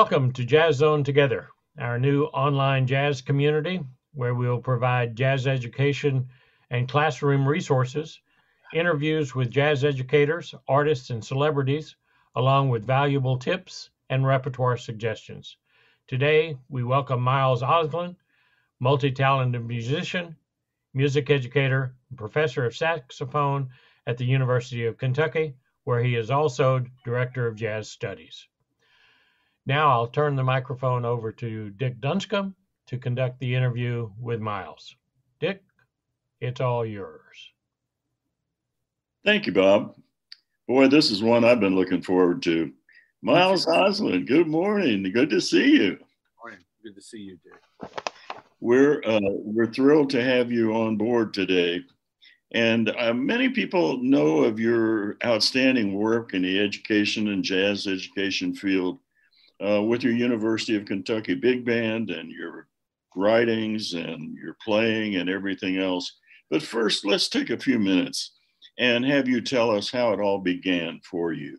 Welcome to Jazz Zone Together, our new online jazz community where we will provide jazz education and classroom resources, interviews with jazz educators, artists, and celebrities, along with valuable tips and repertoire suggestions. Today, we welcome Miles Osland, multi-talented musician, music educator, and professor of saxophone at the University of Kentucky, where he is also director of jazz studies. Now I'll turn the microphone over to Dick Dunscomb to conduct the interview with Miles. Dick, it's all yours. Thank you, Bob. Boy, this is one I've been looking forward to. Miles Osland, good morning. Good to see you. Morning. Good to see you, Dick. We're thrilled to have you on board today. And many people know of your outstanding work in the education and jazz education field with your University of Kentucky Big Band and your writings and your playing and everything else. But first, let's take a few minutes and have you tell us how it all began for you.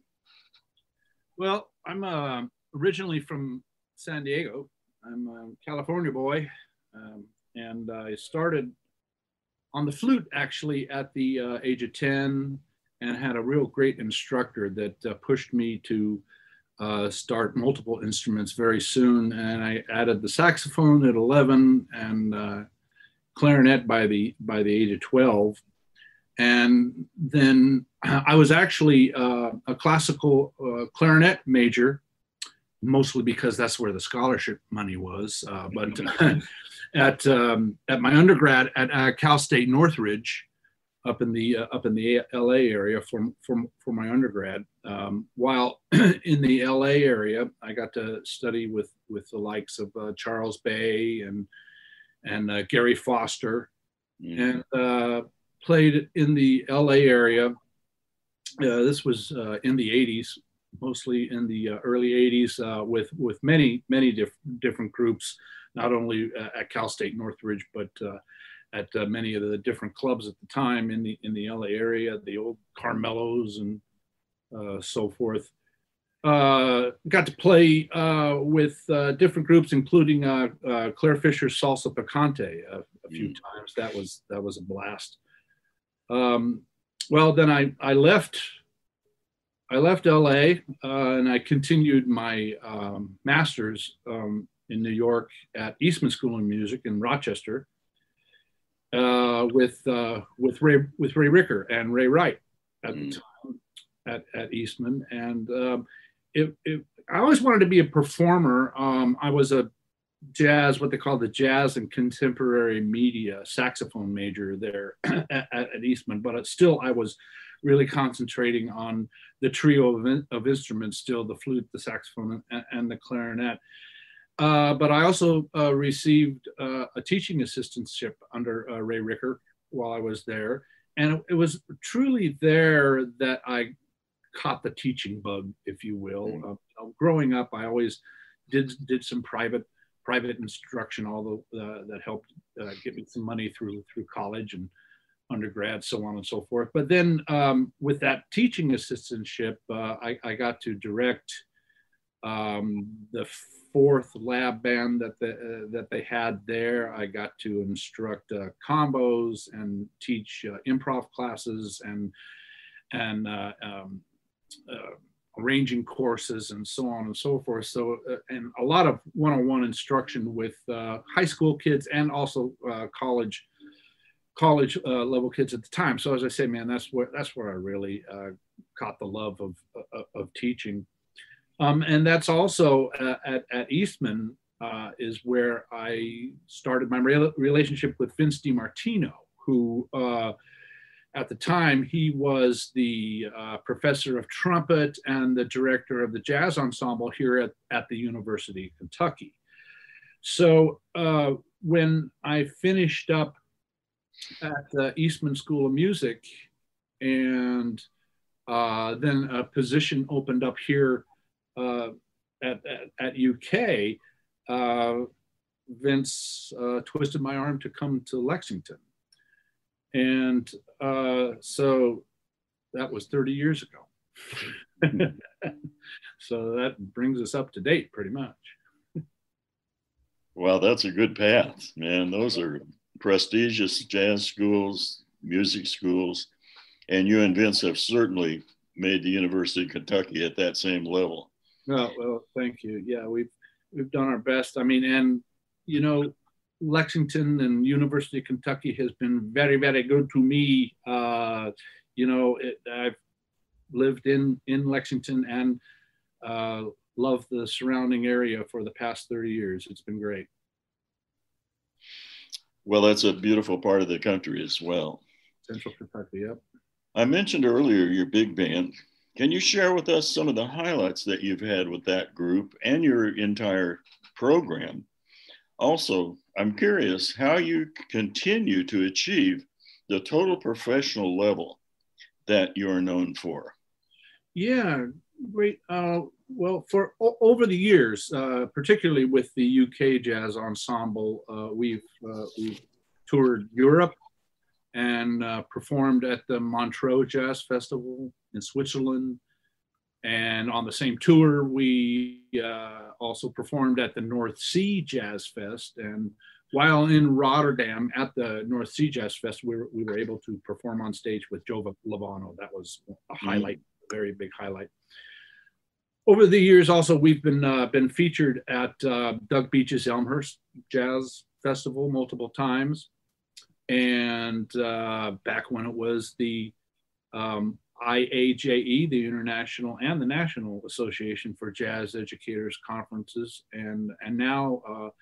Well, I'm originally from San Diego. I'm a California boy, and I started on the flute actually at the age of 10 and had a real great instructor that pushed me to start multiple instruments very soon. And I added the saxophone at 11 and clarinet by the age of 12. And then I was actually a classical clarinet major, mostly because that's where the scholarship money was. But at my undergrad at Cal State Northridge, up in the LA area for my undergrad. While in the LA area, I got to study with the likes of Charles Bay and Gary Foster, and played in the LA area. This was in the 80s, mostly in the early 80s, with many different groups, not only at Cal State Northridge, but at many of the different clubs at the time in the LA area, the old Carmelos and so forth. Got to play with different groups, including Claire Fisher's Salsa Picante a few times. That was a blast. Well, then I left LA and I continued my master's in New York at Eastman School of Music in Rochester. With Ray Ricker and Ray Wright at the time at Eastman, and I always wanted to be a performer. I was a what they call the jazz and contemporary media saxophone major there at Eastman, but still I was really concentrating on the trio of instruments, still the flute, the saxophone, and the clarinet. But I also received a teaching assistantship under Ray Ricker while I was there. And it was truly there that I caught the teaching bug, if you will. Growing up, I always did some private instruction, although that helped get me some money through college and undergrad, so on and so forth. But then with that teaching assistantship, I got to direct the fourth lab band that they had there. I got to instruct combos and teach improv classes and arranging courses and so on and so forth. So and a lot of one-on-one instruction with high school kids and also college level kids at the time. So as I say, man, that's where I really caught the love of teaching. And that's also at Eastman is where I started my relationship with Vince DiMartino, who at the time he was the professor of trumpet and the director of the jazz ensemble here at the University of Kentucky. So when I finished up at the Eastman School of Music, and then a position opened up here at UK, Vince twisted my arm to come to Lexington. And so that was 30 years ago. So that brings us up to date pretty much. Well, that's a good path, man. Those are prestigious jazz schools, music schools, and you and Vince have certainly made the University of Kentucky at that same level. Well, thank you. Yeah, we've done our best. I mean, and you know, Lexington and University of Kentucky has been very, very good to me. I've lived in Lexington and love the surrounding area for the past 30 years. It's been great. Well, that's a beautiful part of the country as well. Central Kentucky, yep. I mentioned earlier your big band. Can you share with us some of the highlights that you've had with that group and your entire program? Also, I'm curious how you continue to achieve the total professional level that you're known for. Yeah, great. Well, for over the years, particularly with the UK Jazz Ensemble, we've toured Europe and performed at the Montreux Jazz Festival in Switzerland. And on the same tour, we also performed at the North Sea Jazz Fest. And while in Rotterdam at the North Sea Jazz Fest, we were able to perform on stage with Joe Lovano. That was a highlight, very big highlight. Over the years, also, we've been featured at Doug Beach's Elmhurst Jazz Festival multiple times. And back when it was the IAJE, the International and the National Association for Jazz Educators Conferences, and now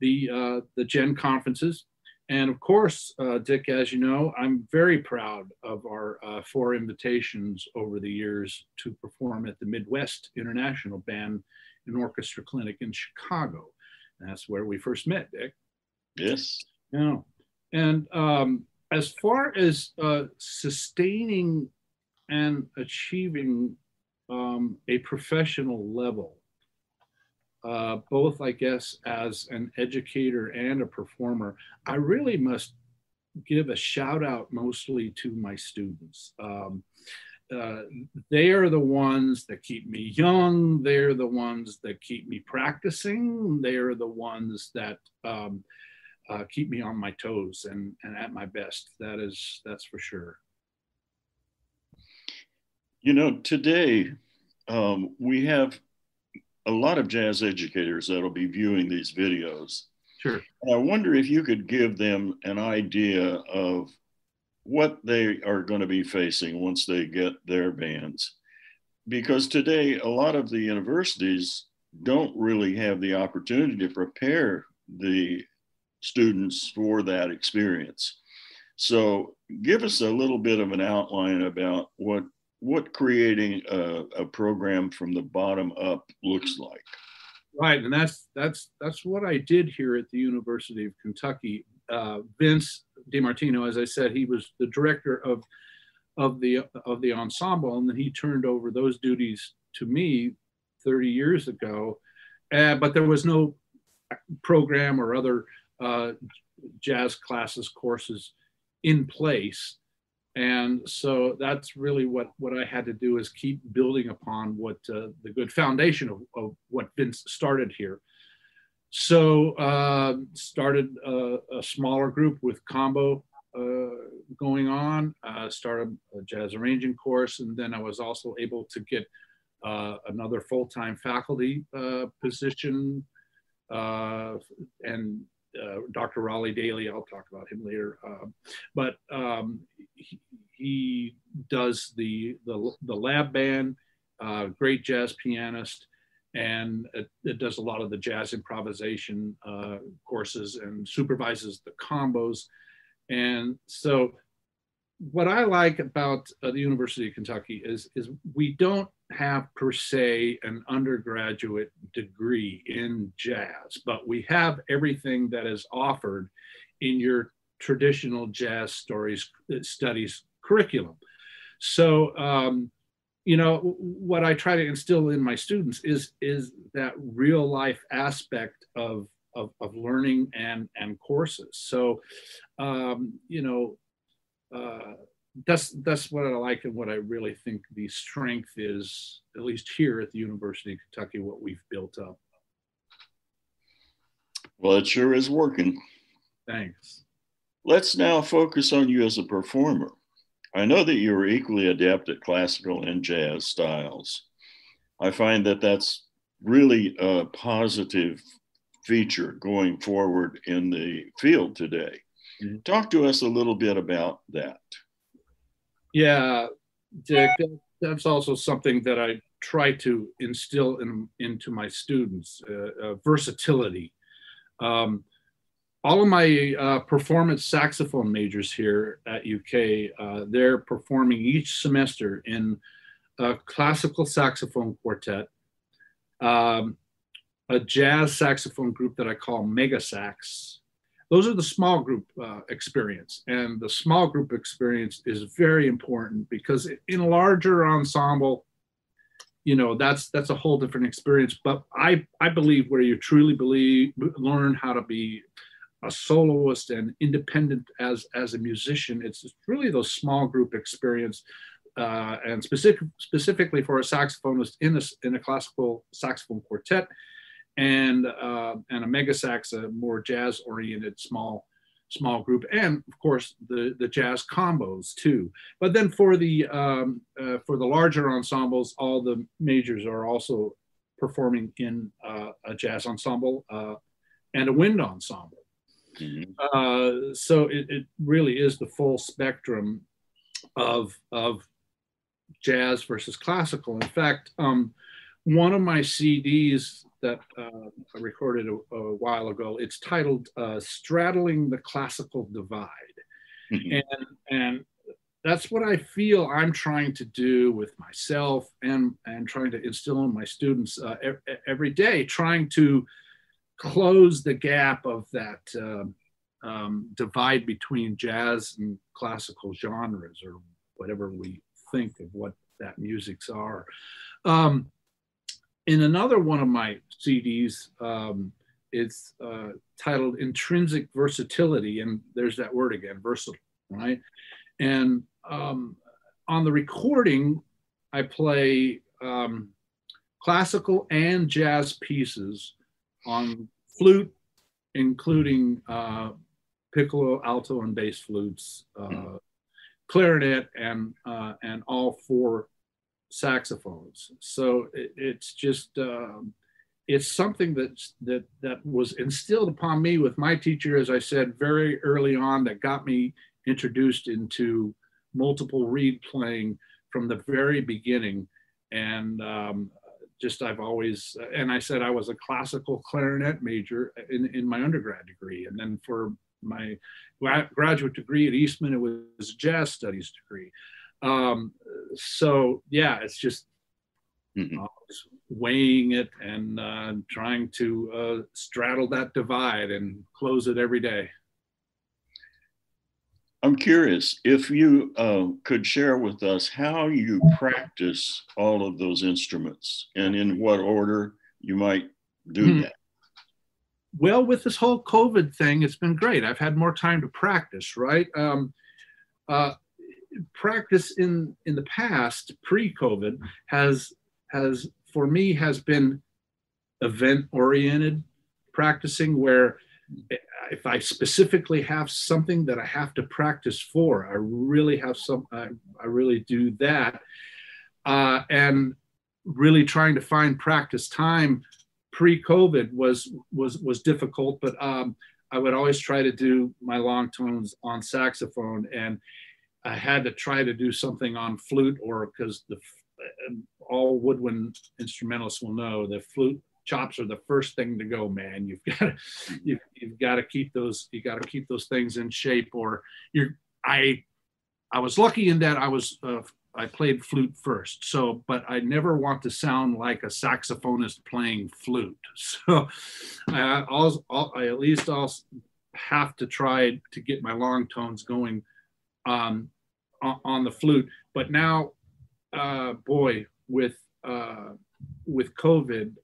the Gen Conferences. And of course, Dick, as you know, I'm very proud of our 4 invitations over the years to perform at the Midwest International Band and Orchestra Clinic in Chicago. And that's where we first met, Dick. Yes. Yeah. And as far as sustaining and achieving a professional level, both, I guess, as an educator and a performer, I really must give a shout out mostly to my students. They are the ones that keep me young. They're the ones that keep me practicing. They are the ones that keep me on my toes and at my best. That's for sure. You know, today we have a lot of jazz educators that'll be viewing these videos. Sure. And I wonder if you could give them an idea of what they are going to be facing once they get their bands. Because today, a lot of the universities don't really have the opportunity to prepare the students for that experience. So give us a little bit of an outline about what creating a program from the bottom up looks like. Right, and that's what I did here at the University of Kentucky. Vince DiMartino, as I said, he was the director of the ensemble, and then he turned over those duties to me 30 years ago. But there was no program or other jazz classes courses in place. And so that's really what I had to do, is keep building upon what the good foundation of what Vince started here. So started a smaller group with combo going on, started a jazz arranging course, and then I was also able to get another full-time faculty position, and Dr. Raleigh Daly, I'll talk about him later, but he does the lab band, great jazz pianist, and it does a lot of the jazz improvisation courses and supervises the combos. And so what I like about the University of Kentucky is we don't have per se an undergraduate degree in jazz, but we have everything that is offered in your traditional jazz studies curriculum. So, you know, what I try to instill in my students is that real life aspect of courses. So, you know, that's what I like, and what I really think the strength is, at least here at the University of Kentucky, what we've built up. Well, it sure is working. Thanks. Let's now focus on you as a performer. I know that you're equally adept at classical and jazz styles. I find that that's really a positive feature going forward in the field today. Mm-hmm. Talk to us a little bit about that. Yeah, Dick, that's also something that I try to instill into my students, versatility. All of my performance saxophone majors here at UK, they're performing each semester in a classical saxophone quartet, a jazz saxophone group that I call Mega Sax. Those are the small group experience. And the small group experience is very important, because in a larger ensemble, you know, that's a whole different experience. But I believe where you truly learn how to be a soloist and independent as a musician, it's really those small group experience, and specifically for a saxophonist in a classical saxophone quartet, and a mega sax, a more jazz oriented small group, and of course the jazz combos too. But then for the larger ensembles, all the majors are also performing in a jazz ensemble and a wind ensemble. Mm-hmm. So it really is the full spectrum of jazz versus classical. In fact, one of my CDs that I recorded a while ago, it's titled Straddling the Classical Divide. Mm-hmm. And that's what I feel I'm trying to do with myself, and trying to instill in my students every day, trying to close the gap of that divide between jazz and classical genres, or whatever we think of what that musics are. In another one of my CDs, it's titled Intrinsic Versatility, and there's that word again, versatile, right? And on the recording, I play classical and jazz pieces on flute, including piccolo, alto, and bass flutes, clarinet, and all four saxophones. So it's just it's something that was instilled upon me with my teacher, as I said, very early on, that got me introduced into multiple reed playing from the very beginning. And I've always, and I said I was a classical clarinet major in my undergrad degree, and then for my graduate degree at Eastman, it was a jazz studies degree. So yeah, it's just weighing it and trying to straddle that divide and close it every day. I'm curious if you could share with us how you practice all of those instruments, and in what order you might do that. Well, with this whole COVID thing, it's been great. I've had more time to practice, right? Practice in the past, pre-COVID, has for me been event-oriented practicing, where if I specifically have something that I have to practice for, I really do that, and really trying to find practice time pre-COVID was difficult, but I would always try to do my long tones on saxophone, and I had to try to do something on flute, or because all woodwind instrumentalists will know the flute chops are the first thing to go, man. You've got to keep those things in shape, or I was lucky in that I played flute first, so, but I never want to sound like a saxophonist playing flute. So I at least also have to try to get my long tones going on the flute. But now, boy, with COVID,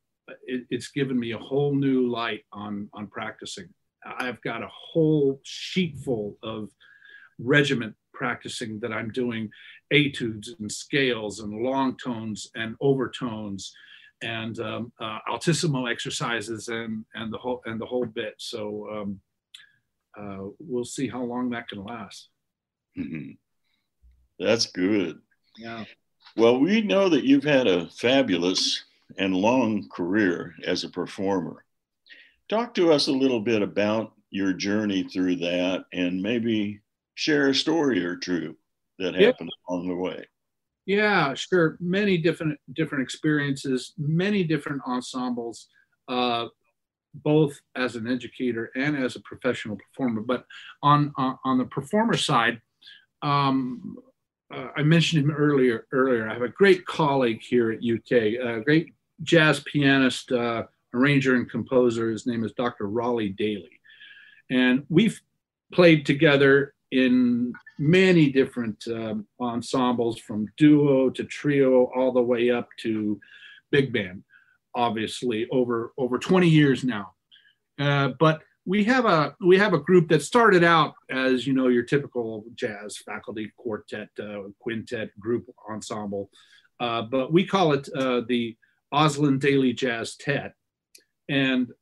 it's given me a whole new light on practicing. I've got a whole sheet full of regiment practicing that I'm doing etudes and scales and long tones and overtones and altissimo exercises and the whole bit. So we'll see how long that can last. Mm-hmm. That's good. Yeah. Well, we know that you've had a fabulous and long career as a performer. Talk to us a little bit about your journey through that and maybe share a story or two that happened along the way. Yeah, sure. Many different experiences, many different ensembles, both as an educator and as a professional performer. But on the performer side, I mentioned him earlier. I have a great colleague here at UK, a great jazz pianist, arranger, and composer. His name is Dr. Raleigh Daly. And we've played together in many different ensembles, from duo to trio, all the way up to big band, obviously, over 20 years now. But we have a group that started out as, your typical jazz faculty quartet, quintet group ensemble, but we call it the Osland Daily Jazz Tet. And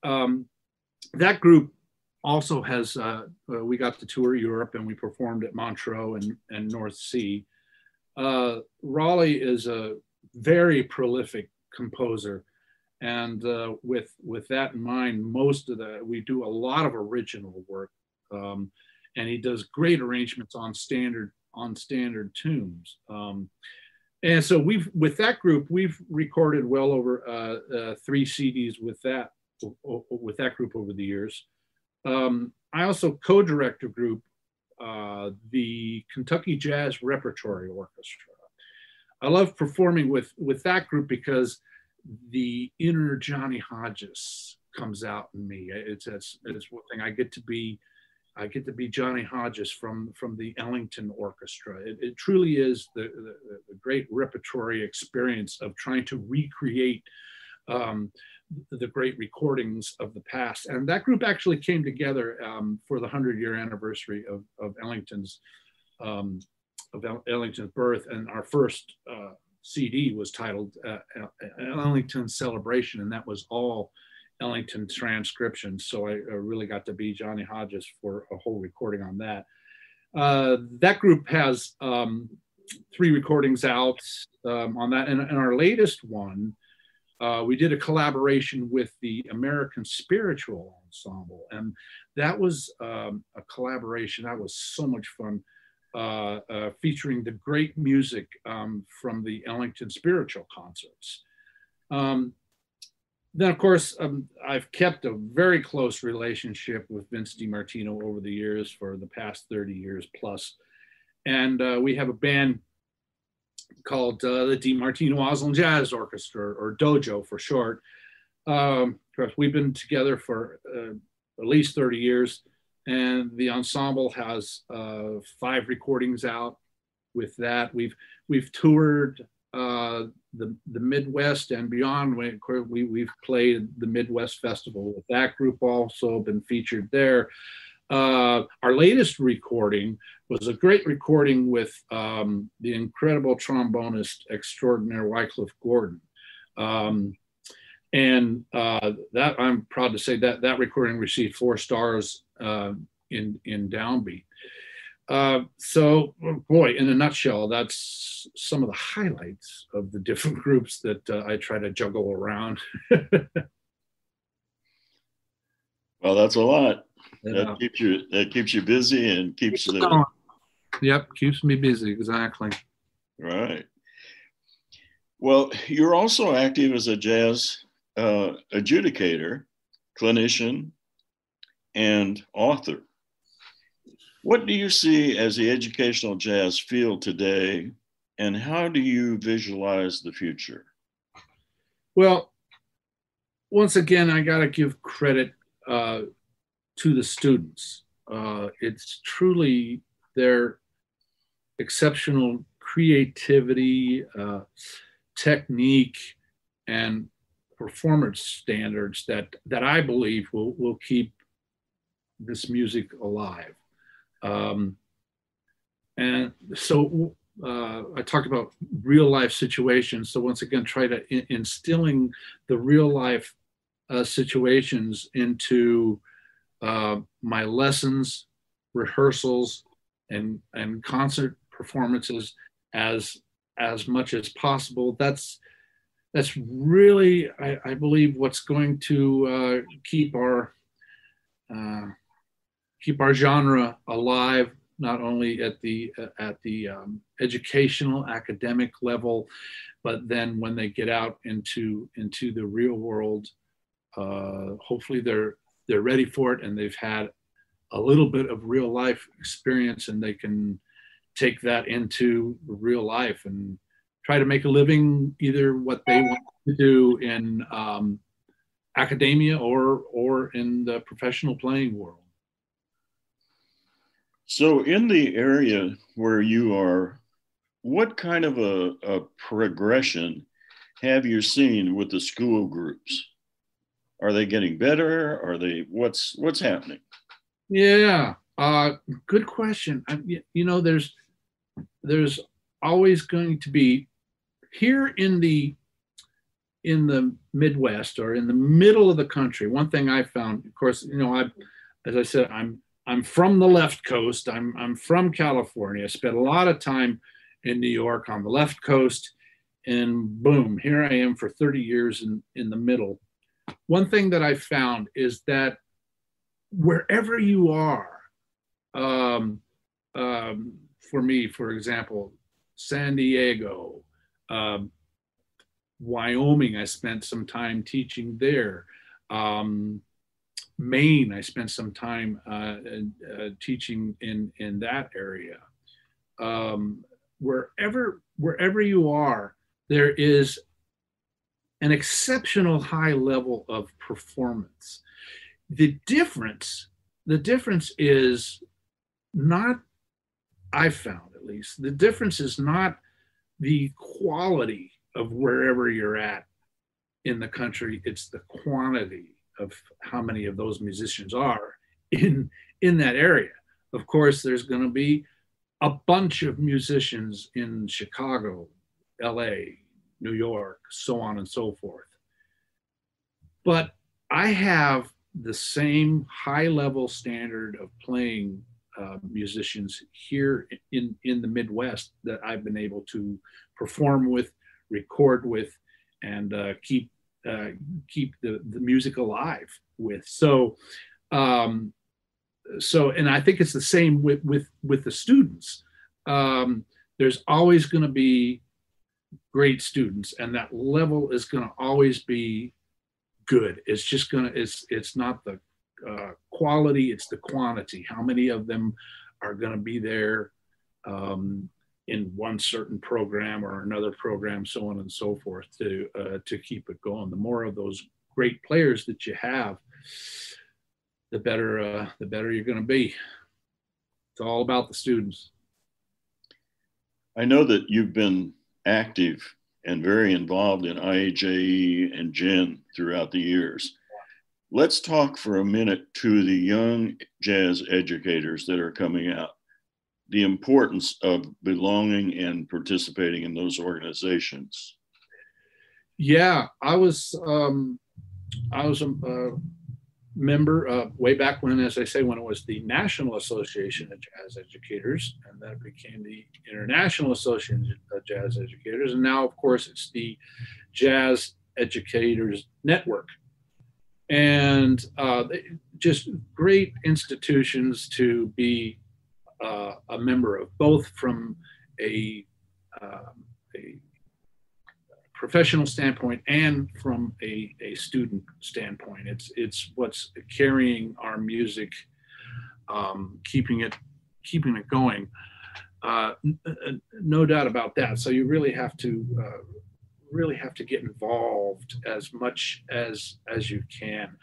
that group also has, we got to tour Europe and we performed at Montreux and North Sea. Raleigh is a very prolific composer. And with that in mind, we do a lot of original work, and he does great arrangements on standard tunes. And so with that group, we've recorded well over 3 CDs with that group over the years. I also co-direct a group, the Kentucky Jazz Repertory Orchestra. I love performing with that group because the inner Johnny Hodges comes out in me. It's one thing. I get to be Johnny Hodges from the Ellington Orchestra. It truly is the great repertory experience of trying to recreate the great recordings of the past. And that group actually came together for the 100-year anniversary of Ellington's birth. And our first CD was titled Ellington Celebration, and that was all Ellington transcription. So I really got to be Johnny Hodges for a whole recording on that. That group has 3 recordings out on that. And our latest one, we did a collaboration with the American Spiritual Ensemble. And that was a collaboration that was so much fun, featuring the great music from the Ellington Spiritual concerts. Then, of course, I've kept a very close relationship with Vince DiMartino over the years, for the past 30 years plus. And we have a band called the DiMartino Osland Jazz Orchestra, or Dojo for short. Of course, we've been together for at least 30 years. And the ensemble has 5 recordings out with that. We've toured the Midwest and beyond. We've played the Midwest Festival with that group, also been featured there. Our latest recording was a great recording with the incredible trombonist extraordinaire Wycliffe Gordon. And that, I'm proud to say that recording received 4 stars in Downbeat. So, boy, in a nutshell, that's some of the highlights of the different groups that I try to juggle around. Well, that's a lot. Yeah. That keeps you busy and keeps the. Yep, keeps me busy, exactly. Right. Well, you're also active as a jazz adjudicator, clinician, and author. What do you see as the educational jazz field today, and how do you visualize the future? Well, once again, I got to give credit to the students. It's truly their exceptional creativity, technique, and performance standards that I believe will keep this music alive. And And so I talked about real life situations. So once again, try to instilling the real life situations into my lessons, rehearsals, and concert performances as much as possible. That's really, I believe, what's going to keep our genre alive, not only at the educational academic level, but then when they get out into the real world, hopefully they're ready for it and they've had a little bit of real life experience and they can take that into real life and try to make a living, either what they want to do in academia or in the professional playing world. So in the area where you are, what kind of a progression have you seen with the school groups? Are they getting better? Are they, what's happening? Yeah, good question. There's always going to be, here in the Midwest or in the middle of the country. One thing I found, of course, as I said, I'm from the left coast. I'm from California. I spent a lot of time in New York on the left coast, and boom, here I am for 30 years in the middle. One thing that I found is that wherever you are, for me, for example, San Diego, Wyoming, I spent some time teaching there. Maine, I spent some time teaching in that area. Wherever you are, there is an exceptional high level of performance. The difference is not, I found at least, the difference is not the quality of wherever you're at in the country, it's the quantity of how many of those musicians are in that area. Of course, there's going to be a bunch of musicians in Chicago, LA, New York, so on and so forth. But I have the same high level standard of playing musicians here in the Midwest that I've been able to perform with, record with, and keep the music alive with. So and I think it's the same with the students. There's always going to be great students, and that level is going to always be good. It's just it's not the quality, it's the quantity. How many of them are going to be there in one certain program or another program, so on and so forth, to keep it going. The more of those great players that you have, the better you're going to be. It's all about the students. I know that you've been active and very involved in IAJE and GEN throughout the years. Let's talk for a minute to the young jazz educators that are coming out, the importance of belonging and participating in those organizations. Yeah, I was a member way back when, as I say, when it was the National Association of Jazz Educators, and then it became the International Association of Jazz Educators, and now, of course, it's the Jazz Educators Network. And just great institutions to be a member of, both from a professional standpoint and from a student standpoint. It's what's carrying our music, keeping it going. No doubt about that. So you really have to get involved as much as you can,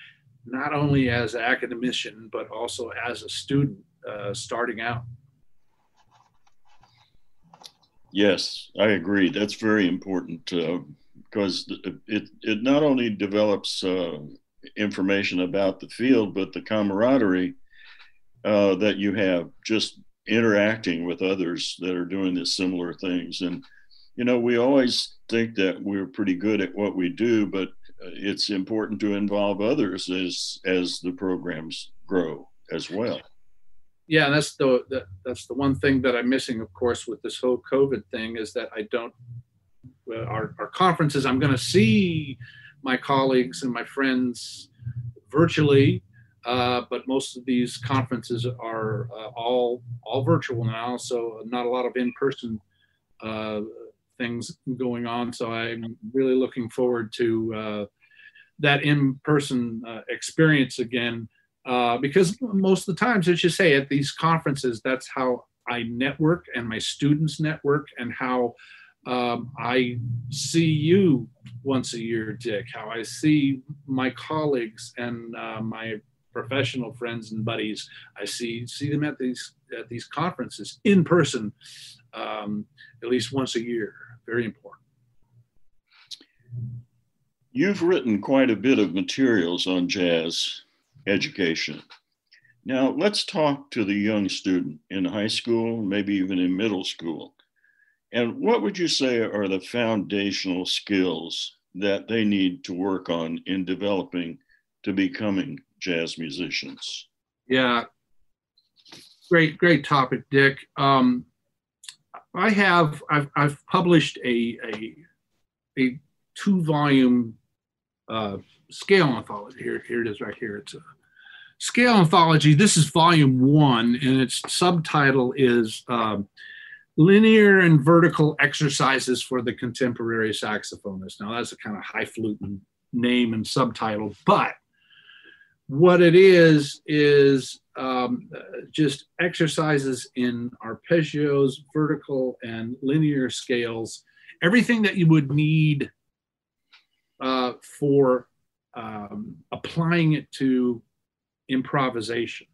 not only as an academician, but also as a student starting out. Yes, I agree. That's very important because it not only develops information about the field, but the camaraderie that you have just interacting with others that are doing the similar things. And, you know, we always think that we're pretty good at what we do, but it's important to involve others as the programs grow as well. Yeah, that's the one thing that I'm missing, of course, with this whole COVID thing, is that I don't, our conferences, I'm going to see my colleagues and my friends virtually, but most of these conferences are all virtual now, so not a lot of in-person things going on. So I'm really looking forward to that in-person experience again, because most of the times, as you say, at these conferences, that's how I network and my students network, and how I see you once a year, Dick, how I see my colleagues and my professional friends and buddies. I see them at these conferences in person, at least once a year. Very important. You've written quite a bit of materials on jazz education. Now let's talk to the young student in high school, maybe even in middle school. And what would you say are the foundational skills that they need to work on in developing to becoming jazz musicians? Yeah, great topic, Dick. I've published a 2-volume scale anthology. Here it is right here. It's a scale anthology. This is volume 1, and its subtitle is Linear and Vertical Exercises for the Contemporary Saxophonist. Now that's a kind of highfalutin name and subtitle, but what it is just exercises in arpeggios, vertical and linear scales, everything that you would need for applying it to improvisation.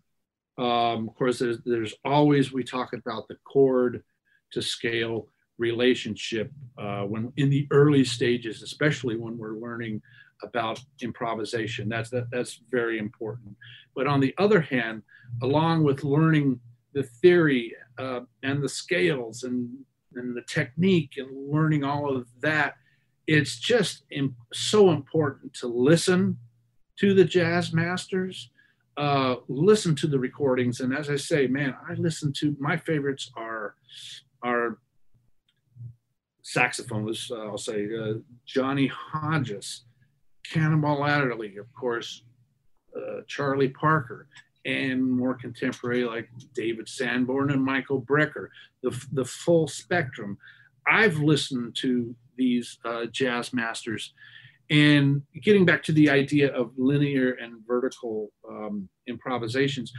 Of course, there's always, we talk about the chord to scale relationship when in the early stages, especially when we're learning about improvisation. That's very important. But on the other hand, along with learning the theory and the scales and the technique and learning all of that, it's just so important to listen to the jazz masters, listen to the recordings. And as I say, man, I listen to, my favorites are saxophonists, I'll say Johnny Hodges, Cannonball Adderley, of course, Charlie Parker, and more contemporary like David Sanborn and Michael Brecker, the full spectrum. I've listened to these jazz masters, and getting back to the idea of linear and vertical improvisations,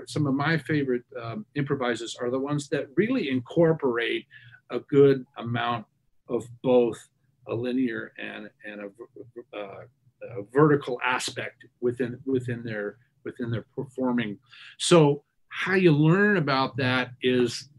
some of my favorite improvisers are the ones that really incorporate a good amount of both a linear and a vertical aspect within their performing. So how you learn about that is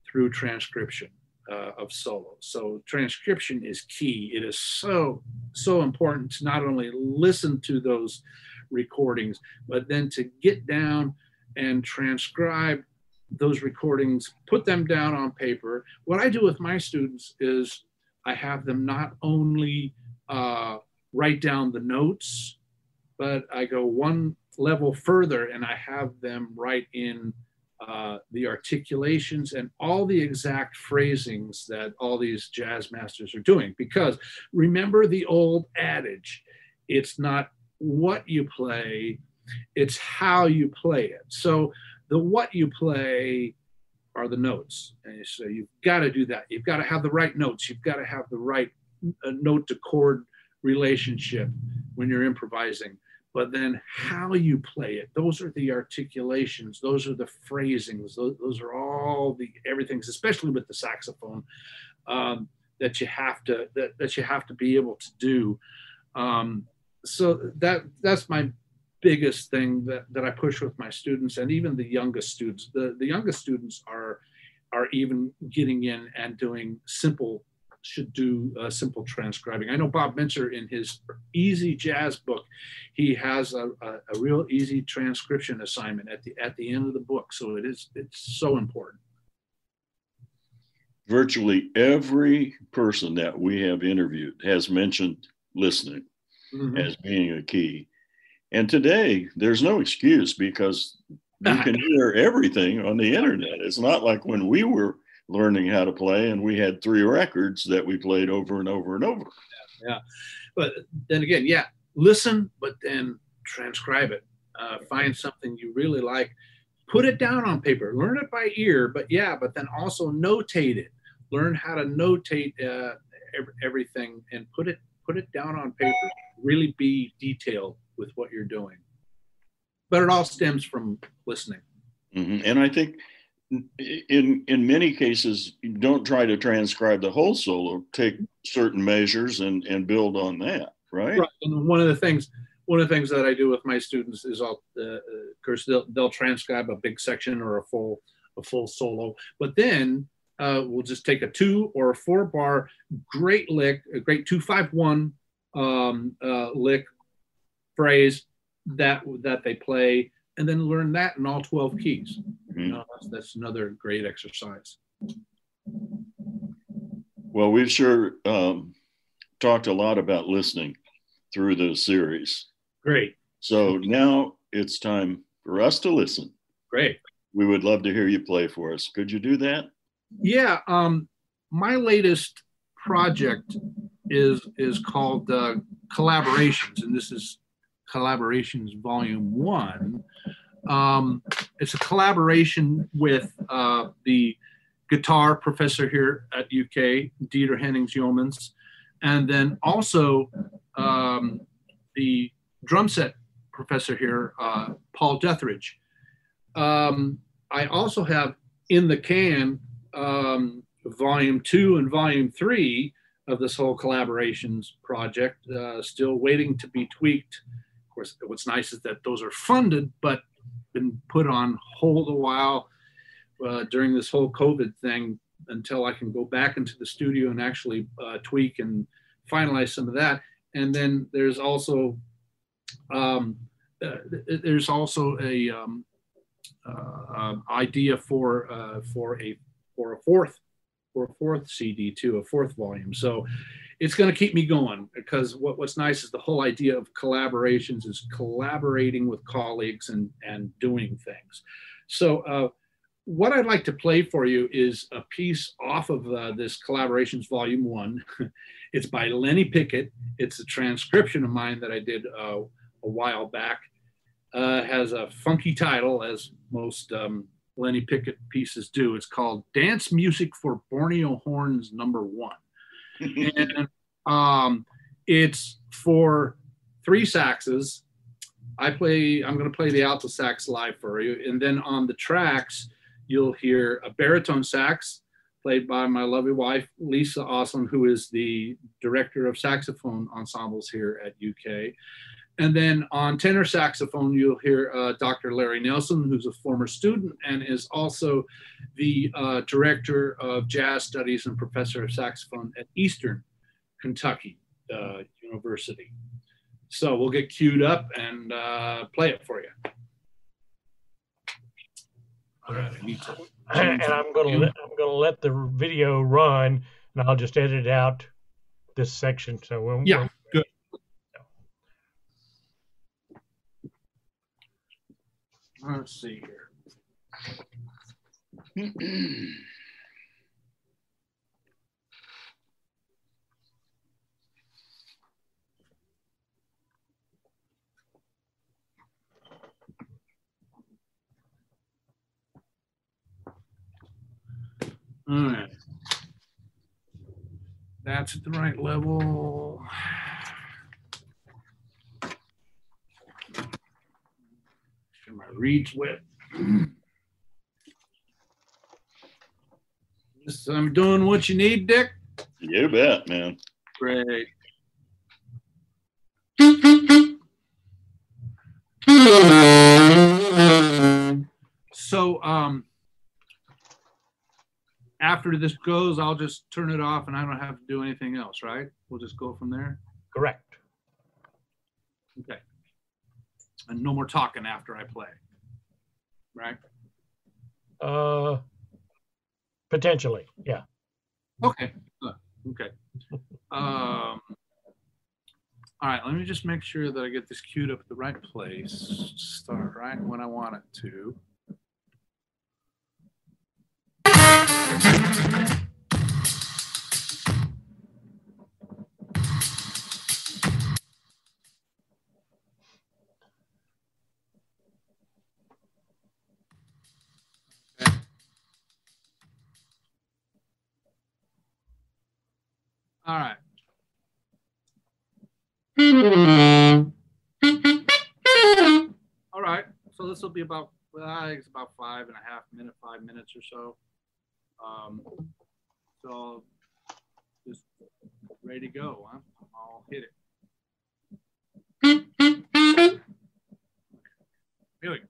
through transcription of solos. So transcription is key. It is so important to not only listen to those recordings, but then to get down and transcribe those recordings, put them down on paper. What I do with my students is I have them not only write down the notes, but I go one level further and I have them write in the articulations and all the exact phrasings that all these jazz masters are doing. Because remember the old adage, it's not what you play, it's how you play it. So the what you play are the notes. And so you've got to do that. You've got to have the right notes. You've got to have the right note to chord relationship when you're improvising. But then how you play it, those are the articulations, those are the phrasings, those are all the everythings, especially with the saxophone, that you have to be able to do. So that's my biggest thing that I push with my students, and even the youngest students. The youngest students are even getting in and doing simple should do simple transcribing. I know Bob Mintzer in his Easy Jazz book, he has a real easy transcription assignment at the end of the book. So it's so important. Virtually every person that we have interviewed has mentioned listening as being a key. And today there's no excuse because you can hear everything on the internet. It's not like when we were learning how to play and we had 3 records that we played over and over and over. Yeah. But then again, listen, but then transcribe it. Find something you really like, put it down on paper, learn it by ear, but then also notate it. Learn how to notate everything and put it down on paper. Really be detailed with what you're doing. But it all stems from listening. And I think in many cases, you don't try to transcribe the whole solo. Take certain measures and build on that, right? Right. And one of the things that I do with my students is, of course, they'll transcribe a big section or a full solo, but then we'll just take a 2 or a 4 bar great lick, a great 2-5-1 lick phrase that they play, and then learn that in all 12 keys. That's another great exercise. Well, we've sure talked a lot about listening through the series. Great. So now it's time for us to listen. Great. We would love to hear you play for us. Could you do that? Yeah. My latest project is called Collaborations, and this is Collaborations Volume 1. It's a collaboration with the guitar professor here at UK, Dieter Hennings-Yeomans, and then also the drum set professor here, Paul Dethridge. I also have in the can Volume 2 and Volume 3 of this whole collaborations project, still waiting to be tweaked. Of course, what's nice is that those are funded, but been put on hold a while during this whole COVID thing until I can go back into the studio and actually tweak and finalize some of that. And then there's also a idea for a fourth CD too, a 4th volume. So it's going to keep me going, because what's nice is the whole idea of collaborations is collaborating with colleagues and doing things. So what I'd like to play for you is a piece off of this Collaborations Volume 1. It's by Lenny Pickett. It's a transcription of mine that I did a while back. Has a funky title, as most Lenny Pickett pieces do. It's called Dance Music for Borneo Horns No. 1. And it's for 3 saxes. I'm going to play the alto sax live for you. And then on the tracks, you'll hear a baritone sax played by my lovely wife, Lisa Osland, who is the director of saxophone ensembles here at UK. And then on tenor saxophone, you'll hear Dr. Larry Nelson, who's a former student and is also the director of jazz studies and professor of saxophone at Eastern Kentucky University. So we'll get queued up and play it for you. All right. And I'm going to let the video run, and I'll just edit out this section. So we'll good. Let's see here. All right. That's at the right level. My reeds wet. I'm doing what you need, Dick. You bet, man. Great. So after this goes, I'll just turn it off and I don't have to do anything else, right? We'll just go from there. Correct. Okay. And no more talking after I play, right? Potentially, yeah. Okay. Okay. All right. Let me just make sure that I get this queued up at the right place. Start right when I want it to. All right. All right. So this will be about, well, I think it's about 5 minutes or so. So just ready to go, huh? I'll hit it. Here we go.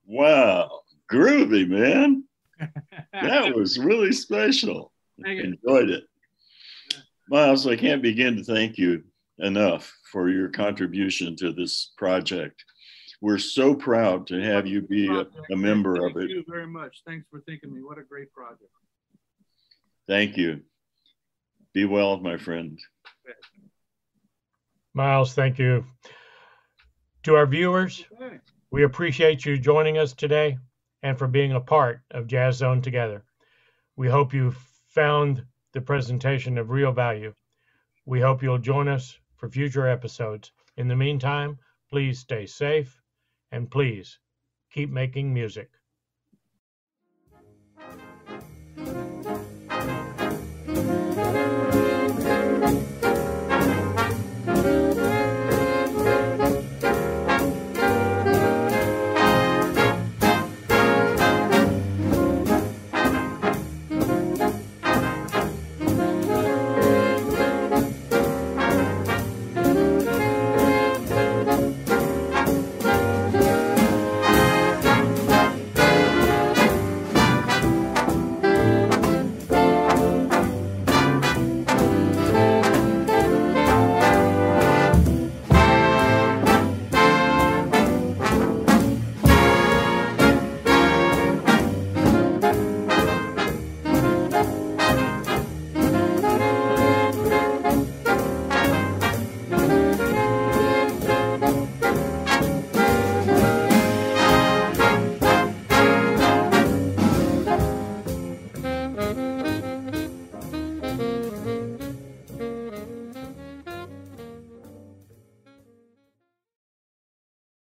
Wow, groovy, man. That was really special. Enjoyed it. Miles, I can't begin to thank you enough for your contribution to this project. We're so proud to have you be a member of it. Thank you very much. Thanks for thinking of me. What a great project. Thank you. Be well, my friend. Miles, thank you. To our viewers, we appreciate you joining us today and for being a part of Jazz Zone Together. We hope you found the presentation of real value. We hope you'll join us for future episodes. In the meantime, please stay safe and please keep making music.